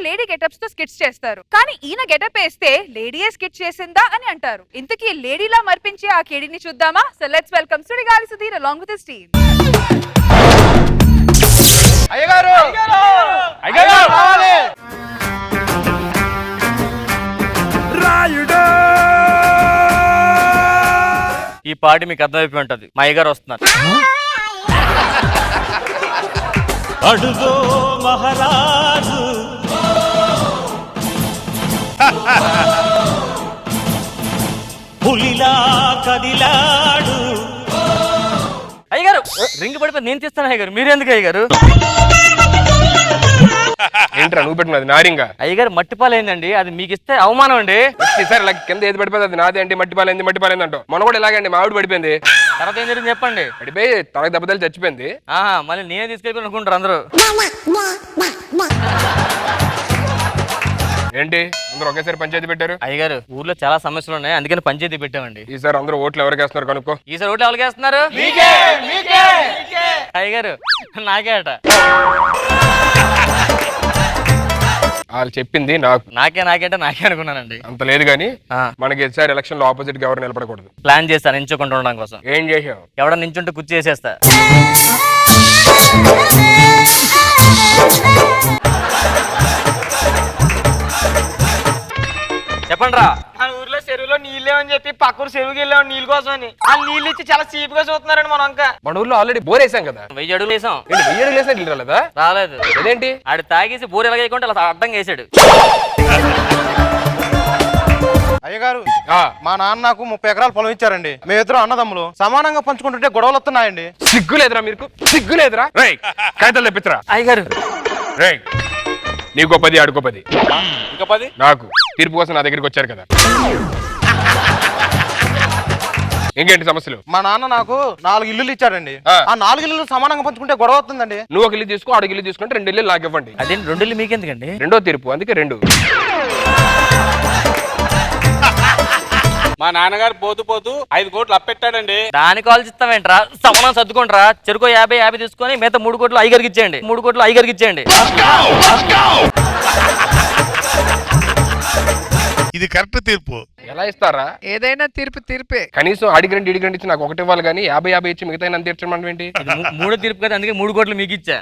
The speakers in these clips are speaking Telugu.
లేడీ గెటప్స్ తో స్కిట్స్ చేస్తారు. కానీ ఈయన గెటప్ వేస్తే లేడీయే స్కిట్ చేసిందా అని అంటారు. ఇంతకీ లేడీలా మర్పించే ఆ కేడీని చూద్దామా? So let's welcome Sudigali Sudheer along with his team. అయ్యగారు అయ్యగారు రావాలి. రాయుడు ఈ పార్టీ మీకు అర్థమైపోయి ఉంటది. మా అయ్యగారు వస్తున్నారు. అడుగో మహారాజు పులిలా కదిలాడు. అయ్యగారు రింగ్ పడిపోయి నేను తీస్తాను. అయ్యగారు మీరు ఎందుకు అయ్యగారు? ఏంట్రా నువ్వు పెట్టినది నారింగా? అయ్యగారు మట్టిపాలైందండి, అది మీకు ఇస్తే అవమానం అండి. సరే ఇలా కింద ఏది పడిపోయింది అది నాదే అండి. మట్టిపాలైంది అంటూ మొన్న కూడా ఇలాగండి మావిడి పడిపోయింది. తర్వాత ఏం జరిగింది చెప్పండి. పడిపోయి తనకు దెబ్బతలు చచ్చిపోయింది. మళ్ళీ నేనే తీసుకెళ్ళి అనుకుంటారు అందరూ. ఏంటి అందరూ ఒకేసారి పంచాయతీ పెట్టారు? అయ్యగారు ఊర్లో చాలా సమస్యలు ఉన్నాయి, అందుకని పంచాయతీ పెట్టామండి. ఈసారి అందరూ ఓట్లు ఎవరికి వేస్తున్నారు కనుక్కో. ఈసారి ఓట్లు ఎవరికి వేస్తున్నారు? అయ్యగారు నాకే అట. వాళ్ళు చెప్పింది నాకు. నాకే నాకే అనుకున్నానండి. అంత లేదు గానీ మనకి ఈసారి ఎలక్షన్ లో ఆపోజిట్ గా ఎవరు నిలబడకూడదు. ప్లాన్ చేస్తాను నించోకుండా ఉండడం కోసం. ఏం చేసావు? ఎవడ నించుంటే కుర్చీ చేసేస్తా. చెప్పండి రా. మన ఊర్లో చెరువులో నీళ్ళేమని చెప్పి పక్కూరు చెరువుకి వెళ్ళాం నీళ్ళ కోసం అని. ఆ నీళ్ళు ఇచ్చి చాలా చీప్ గా చూస్తున్నారండి మనం. ఇంకా మన ఊర్లో ఆల్రెడీ బోర్ వేసాం కదా. 1000 అడుగులు వేసాం. 1000 అడుగులు వేసినా నీళ్ళు రాలేదా? రాలేదు. అదేంటి? ఆడు తాగేసి బోర్ ఎలాగేయకుండా అలా అడ్డంగా వేసాడు. అయ్యగారు మా నాన్న నాకు 30 ఎకరాల పొలం ఇచ్చారండి. మేమిద్దరం అన్నదమ్ములు సమానంగా పంచుకుంటుంటే గొడవలు వస్తున్నాయండి. సిగ్గులేదురా మీకు? సిగ్గులేదురా? రేయ్ కాగితాలు తెప్పించరా. అయ్యగారు రేయ్ నీకో 10 ఆడుకో 10. ఇంకా 10 నాకు తీర్పు కోసం నా దగ్గరికి వచ్చారు కదా. ఇంకేంటి సమస్యలు? మా నాన్న నాకు 4 ఇల్లులు ఇచ్చాడండి. ఆ 4 ఇల్లు సమానంగా పంచుకుంటే గొడవ వస్తుందండి. నువ్వు ఒక ఇల్లు తీసుకో, ఆడు ఇల్లు తీసుకుంటే 2 ఇల్లు నాకు ఇవ్వండి. అదే 2 ఇల్లు మీకెందుకండి? రెండో తీర్పు అందుకే 2. మా నాన్నగారు పోతూ 5 కోట్లు అప్పెట్టాడండి. దానికి ఆలోచిస్తామేంట్రా? సమానం సర్దుకుంటారా. చెరుకు 50 తీసుకొని మిగతా 3 కోట్లు అయ్యగారికి ఇచ్చేయండి. 3 కోట్లు అయ్యగారికి ఇచ్చేయండి. ఇది కరెక్ట్ తీర్పు. ఎలా ఇస్తారా? ఏదైనా తీర్పే. కనీసం అడిగి రండి ఇచ్చి నాకు 1 ఇవ్వాలి కానీ 50 ఇచ్చి మిగతా నన్ను తీర్చడం ఏంటి? 3 తీర్పు కదా, అందుకే 3 కోట్లు మీకు ఇచ్చా.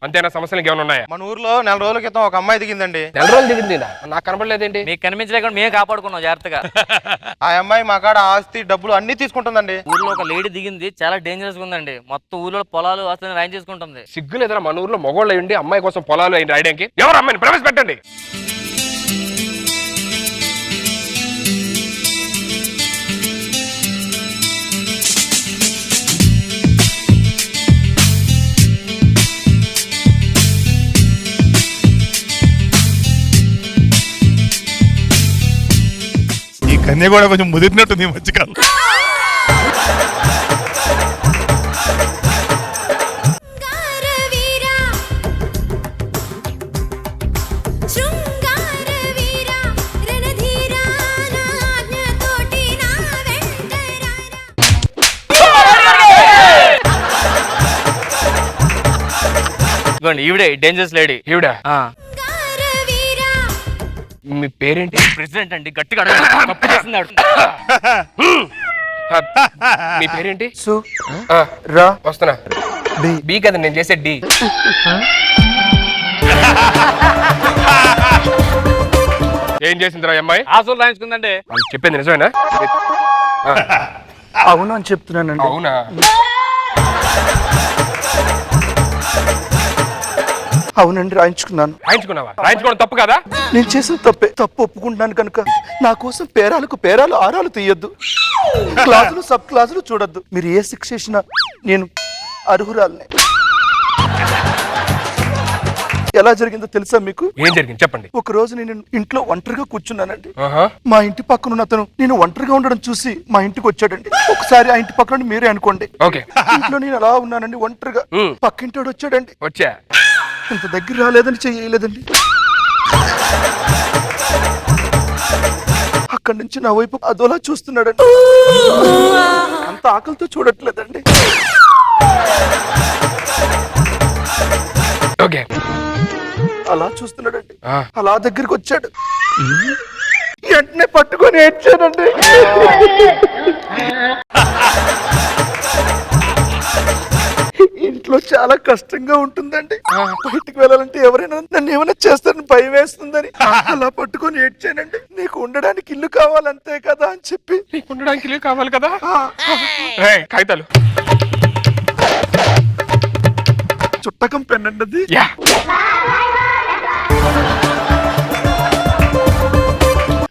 అంతేనా? సమస్యలు ఏమైనా ఉన్నాయా? మన ఊర్లో 4 రోజుల క్రితం ఒక అమ్మాయి దిగిందండి. 4 రోజులు దిగింది నాకు కనపడలేదేంటి? మీకు కనిపించలేకుండా మేము కాపాడుకున్నాం జాగ్రత్తగా. ఆ అమ్మాయి మా కాడ ఆస్తి డబ్బులు అన్ని తీసుకుంటుందండి. ఊర్లో ఒక లేడీ దిగింది, చాలా డేంజరస్ గా ఉందండి. మొత్తం ఊర్లో పొలాలు ఆస్తులను రాయం చేసుకుంటుంది. సిగ్గులేదురా మన ఊర్లో మగోళ్ళు ఉండి అమ్మాయి కోసం పొలాలు అయింది రాయడానికి? ఎవరు అమ్మాయిని ప్రవేశపెట్టండి. కన్య కూడా కొంచెం ముదిరినట్టుంది ఈ మధ్యకాలం. ఈవిడే డేంజరస్ లేడీ. ఈవిడ మీ పేరేంటి? ప్రెసిడెంట్ అండి. గట్టిగా తప్పు చేస్తున్నాడు. మీ పేరేంటి? వస్తున్నా. బి కదా నేను చేసే డి. ఏం చేసిందిరా అమ్మాయి? ఆసులు రాయించుకుందండి. వాళ్ళు చెప్పింది నిజమేనా? అవును అని చెప్తున్నానండి. అవునా? అవునండి రాయించుకున్నాను. రాయించుకున్నావా? రాయించుకోవడం తప్పు కదా? నేను చేసిన తప్పు ఒప్పుకుంటున్నాను కనుక నా కోసం పేరాలు ఆరాలు తీయొద్దు. క్లాసులు సబ్ క్లాసులు చూడొద్దు. మీరు ఏ శిక్ష చేసినా నేను అర్హురాలనే. ఎలా జరిగిందో తెలుసా మీకు? ఏం జరిగింది చెప్పండి. ఒక రోజు నేను ఇంట్లో ఒంటరిగా కూర్చున్నానండి. మా ఇంటి పక్కన అతను నేను ఒంటరిగా ఉండడం చూసి మా ఇంటికి వచ్చాడండి. ఒకసారి ఆ ఇంటి పక్కన మీరే అనుకోండి. ఇంట్లో నేను అలా ఉన్నానండి ఒంటరిగా. పక్కింటోడు వచ్చాడండి. వచ్చా ఇంత దగ్గర రాలేదని చేయలేదండి. అక్కడి నుంచి నా వైపు అదోలా చూస్తున్నాడండి. అంత ఆకలితో చూడట్లేదండి. అలాగే అలా చూస్తున్నాడండి. ఆ. అలా దగ్గరికి వచ్చాడు. వెంటనే పట్టుకొని ఏడ్చానండి. ఇంట్లో చాలా కష్టంగా ఉంటుందండి. బయటికి వెళ్ళాలంటే ఎవరైనా నన్ను ఏమైనా చేస్తారని భయం వేస్తుందని అలా పట్టుకొని ఏడ్చానండి. నీకు ఉండడానికి ఇల్లు కావాలంతే కదా అని చెప్పి. నీకు ఉండడానికి ఇల్లు కావాలి కదా. కాగితాలు చుట్టకం పెన్నండి అది. యా.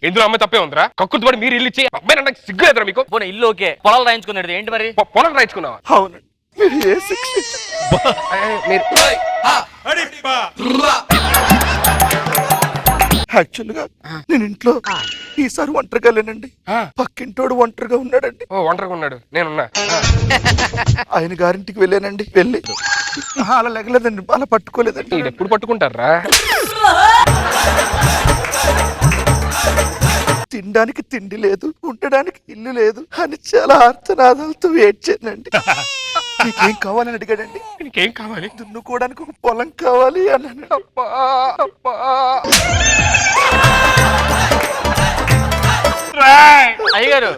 ఇందులో అమ్మాయి తప్పే ఉందిరా. కక్కుర్తి పడి మీరు ఇల్లు ఇచ్చి అబ్బాయి నాకు సిగ్గు ఎదురా మీకు. పోనీ ఇల్లు ఓకే, పొలాలు రాయించుకున్నాడు ఏంటి మరి? పొలం రాయించుకున్నావా? అవునండి. మీరు ఏ శిక్ష యాక్చువల్ గా నేను ఇంట్లో ఈసారి ఒంటరిగా లేనండి. పక్కింటోడు ఒంటరిగా ఉన్నాడండి. ఓ ఒంటరిగా ఉన్నాడు, నేనున్నా. ఆయన గారింటికి వెళ్ళానండి. వెళ్ళి అలా లెగలేదండి, అలా పట్టుకోలేదండి. ఎప్పుడు పట్టుకుంటారా? తినడానికి తిండి లేదు, ఉండడానికి ఇల్లు లేదు అని చాలా ఆర్తనాదాలతో ఏడ్చానండి. నీకేం కావాలని అడిగాడండి. నీకేం కావాలి? దున్నుకోవడానికి ఒక పొలం కావాలి అన్నాను. అబ్బా అబ్బా. అయ్యగారు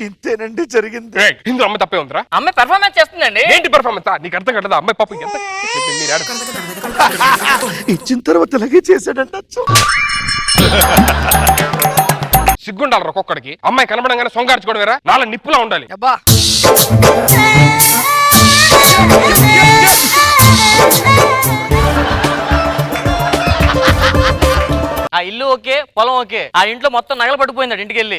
ఇంతేనండి జరిగింది. ఇందులో అమ్మాయి తప్పే ఉందిరా. అమ్మాయి పెర్ఫార్మెన్స్ చేస్తుందండి. ఏంటి పర్ఫార్మెన్స్? నీకు అర్థం కట్టదా? అమ్మాయి పాపం ఎంత మీరు ఇచ్చిన తర్వాత ఇలాగే చేశాడండి. సిగ్గుండాలి ఒక్కొక్కడికి. అమ్మాయి కనబడంగానే సొంగార్చుకోవడం వేరా, నాలుగు నిప్పులా ఉండాలి. అబ్బా ఆ ఇల్లు ఓకే, పొలం ఓకే, ఆ ఇంట్లో మొత్తం నగలు పట్టుకుపోయింది ఇంటికి వెళ్ళి.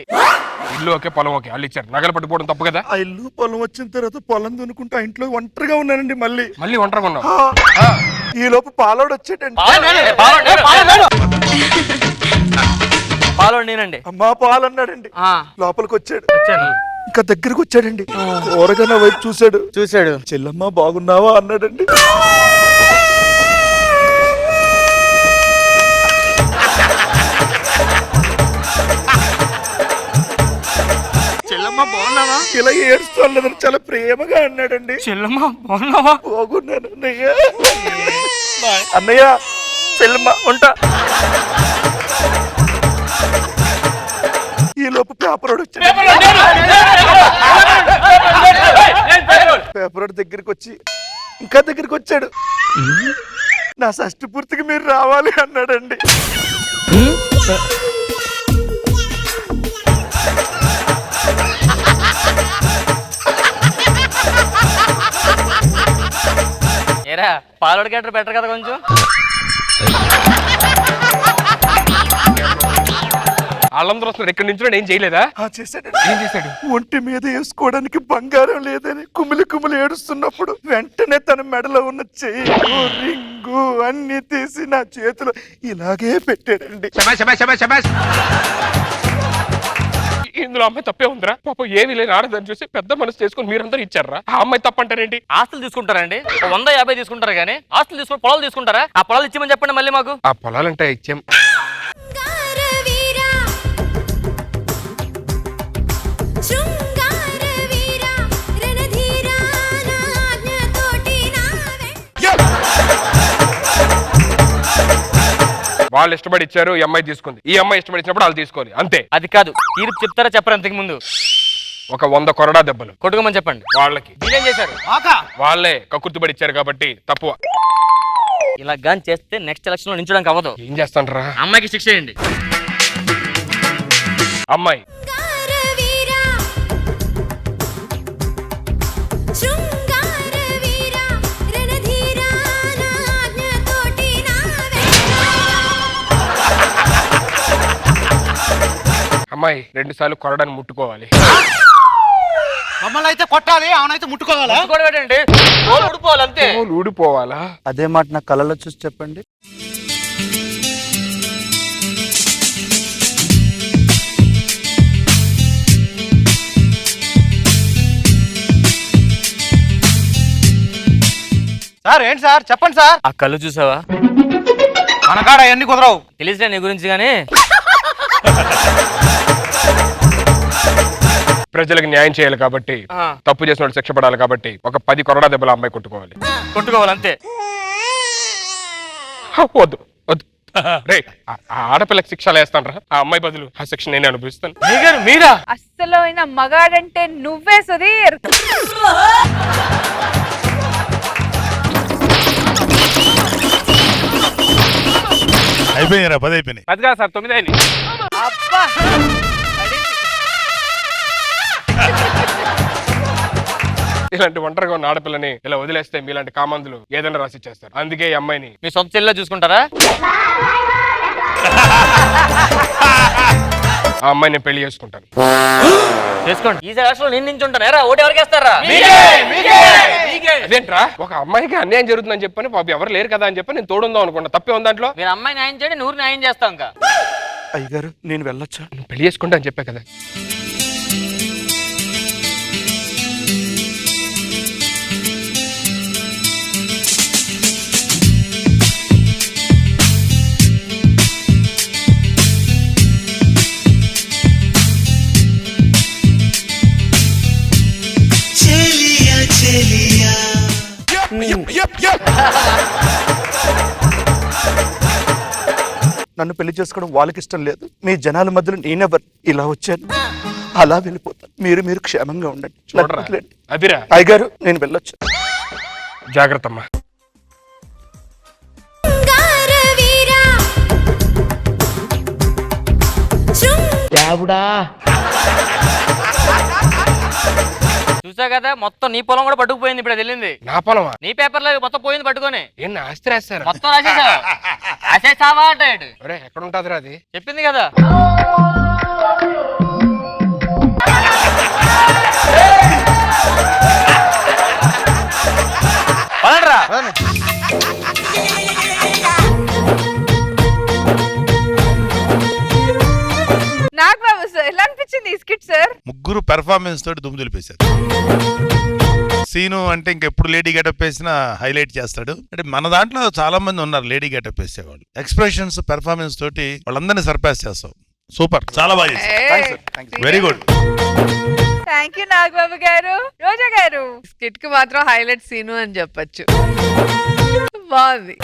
ఇల్లు ఓకే, పొలం ఓకే, వాళ్ళు ఇచ్చారు. నగలు పట్టుకోవడం తప్పు కదా. ఆ ఇల్లు పొలం వచ్చిన తర్వాత పొలం దున్నుకుంటూ ఆ ఇంట్లో ఒంటరిగా ఉన్నానండి. మళ్ళీ ఒంటరిగా ఉన్నావు. ఈ లోపు పాలోడు వచ్చాడండి. పాలు నేనండి. అమ్మా పాలు అన్నాడండి. లోపలికి వచ్చాడు. వచ్చాను. ఇంకా దగ్గరికి వచ్చాడండి. ఓరగా నా వైపు చూశాడు. చెల్లమ్మ బాగున్నావా అన్నాడండి. చెల్లమ్మ బాగున్నావా? ఇలా ఏడుస్తూ చాలా ప్రేమగా అన్నాడండి. చెల్లమ్మ బాగున్నావా? బాగున్నాను అన్నయ్య. అన్నయ్య చెల్లమ్మ ఉంటా. ఈ లోపు పేపర్ వచ్చాడు. పేపర్ దగ్గరికి వచ్చి ఇంకా దగ్గరికి వచ్చాడు. నా షష్టి పూర్తికి మీరు రావాలి అన్నాడండి. ఏరా పాలోడు గట్ర బెటర్ కదా కొంచెం. వాళ్ళందరూ వస్తున్నారు. ఎక్కడి నుంచి ఏం చేయలేదా? చేశాడు. ఏం చేశాడు? ఒంటి మీద వేసుకోవడానికి బంగారం లేదని కుమిలి ఏడుస్తున్నప్పుడు వెంటనే తన మెడలో ఉన్న చెయ్యి రింగు అన్ని తీసి నా చేతిలో ఇలాగే పెట్టాడండి. ఇందులో అమ్మాయి తప్పే ఉందిరా. పాపం ఏమీ లేని ఆడదని చూసి పెద్ద మనసు చేసుకుని మీరందరూ ఇచ్చారా? ఆ అమ్మాయి తప్పంటారేంటి? ఆస్తులు తీసుకుంటారండి, 150 తీసుకుంటారు కానీ ఆస్తులు తీసుకుని పొలాలు తీసుకుంటారా? ఆ పొలాలు ఇచ్చేమని చెప్పండి మళ్ళీ మాకు. ఆ పొలాలంటే ఇచ్చాం. వాళ్ళు ఇష్టపడి ఇచ్చారు, ఈ అమ్మాయి తీసుకుంది. ఈ అమ్మాయి ఇష్టపడి ఇచ్చినప్పుడు వాళ్ళు తీసుకోవాలి, అంతే. అది కాదు, తీర్పు చెప్తారా చెప్పరు అంతకు ముందు? ఒక 100 కొరడా దెబ్బలు కొట్టుకోమని చెప్పండి. వాళ్ళకి మీరేం చేశారు? వాళ్ళే కక్కుర్తిపడి ఇచ్చారు కాబట్టి తప్పు. ఇలా గాని చేస్తే నెక్స్ట్ ఎలక్షన్ లో నించడానికి అవ్వదు. ఏం చేస్తాండ్రా? అమ్మాయికి శిక్ష చేయండి. అమ్మాయి అమ్మాయి 2 సార్లు కొరడాన్ని ముట్టుకోవాలి. మమ్మల్ని అయితే కొట్టాలి, అవునైతే ముట్టుకోవాలా? ముట్టుకోవడం తోలు ఊడిపోవాలి అంతే. ఊడిపోవాలా? అదే మాట నా కళ్ళలో చూసి చెప్పండి. సార్ ఏంటి సార్ చెప్పండి సార్. ఆ కళ్ళు చూసావా? మనకాడ అవన్నీ కుదరవు. తెలిసినా నీ గురించి గానీ ప్రజలకు న్యాయం చేయాలి కాబట్టి, తప్పు చేసిన వాళ్ళు శిక్ష పడాలి కాబట్టి ఒక 10 కొరడా దెబ్బలు అమ్మాయి కొట్టుకోవాలి. కొట్టుకోవాలంతే. వద్దు వద్దు రే, ఆ ఆడపిల్లకి శిక్ష వేస్తాను రా, ఆ అమ్మాయి బదులు ఆ శిక్ష నేనే అనుభవిస్తాను. మీరా అస్సలు అయిన మగాడంటే నువ్వే సుధీర్. అయిపోయినారా 10 అయిపోయినాయి. 10 కాదు సార్, 9 అయింది. అబ్బా ఇలాంటి ఒంటరిగా ఉన్న ఆడపిల్లని ఇలా వదిలేస్తే మీలాంటి కామందులు ఏదైనా రాసి ఇచ్చేస్తారు. అందుకే ఈ అమ్మాయిని మీ సొంత చెల్లిలో చూసుకుంటారా? ఆ అమ్మాయిని పెళ్లి చేసుకుంటాను. చేసుకోండి. ఈ రాష్ట్రంలో నేను నించుంటాను. ఎరా ఓటు ఎవరికి వేస్తారా? అదేంట్రా, ఒక అమ్మాయికి అన్యాయం జరుగుతుందని చెప్పని పాపం ఎవరు లేరు కదా అని చెప్పి నేను తోడుందాం అనుకున్నా. తప్పే ఉంది దాంట్లో. మీరు అమ్మాయి న్యాయం చేయండి, నూరు న్యాయం చేస్తాం. ఇంకా అయ్యగారు నేను వెళ్ళొచ్చా? నువ్వు పెళ్లి చేసుకుంటా అని చెప్పా కదా. నన్ను పెళ్లి చేసుకోవడం వాళ్ళకి ఇష్టం లేదు. మీ జనాల మధ్యలో నేనెవరు ఇలా వచ్చాను, అలా వెళ్ళిపోతాను. మీరు క్షేమంగా ఉండండి. చూడరా అదిరా. అయ్యగారు నేను వెళ్ళొచ్చు. జాగ్రత్త అమ్మా. చూసా కదా, మొత్తం నీ పొలం కూడా పట్టుకుపోయింది. ఇప్పుడు వెళ్ళింది నా పొలమా? నీ పేపర్లో మొత్తం పోయింది పట్టుకొని. ఏం నా ఆస్తి రాస్తారు? మొత్తం రాసేసావా? రాసేసావా అంటాడు. ఒరే ఎక్కడ ఉంటుందిరా అది? చెప్పింది కదా. పదండ్రా. నాకు బాబు సార్ ఎలా అనిపించింది ఈ స్కిట్ సార్? ముగ్గురు పెర్ఫార్మెన్స్ తోటి దుమ్ము దులిపేశారు. సీను అంటే ఇంకెప్పుడు లేడీ గెటప్ వేసినా హైలైట్ చేస్తాడు. అంటే మన దాంట్లో చాలా మంది ఉన్నారు లేడీ గెటప్ వేసేవాళ్ళు. ఎక్స్ప్రెషన్స్ పెర్ఫార్మెన్స్ తోటి వాళ్ళందరినీ సర్పాస్ చేస్తావు. సూపర్, చాలా బాగా చేశారు. Very good. Thank you Nagababu గారు. రోజా గారు స్కిట్ కి మాత్రం హైలైట్ సీను అని చెప్పొచ్చు. బాగుంది.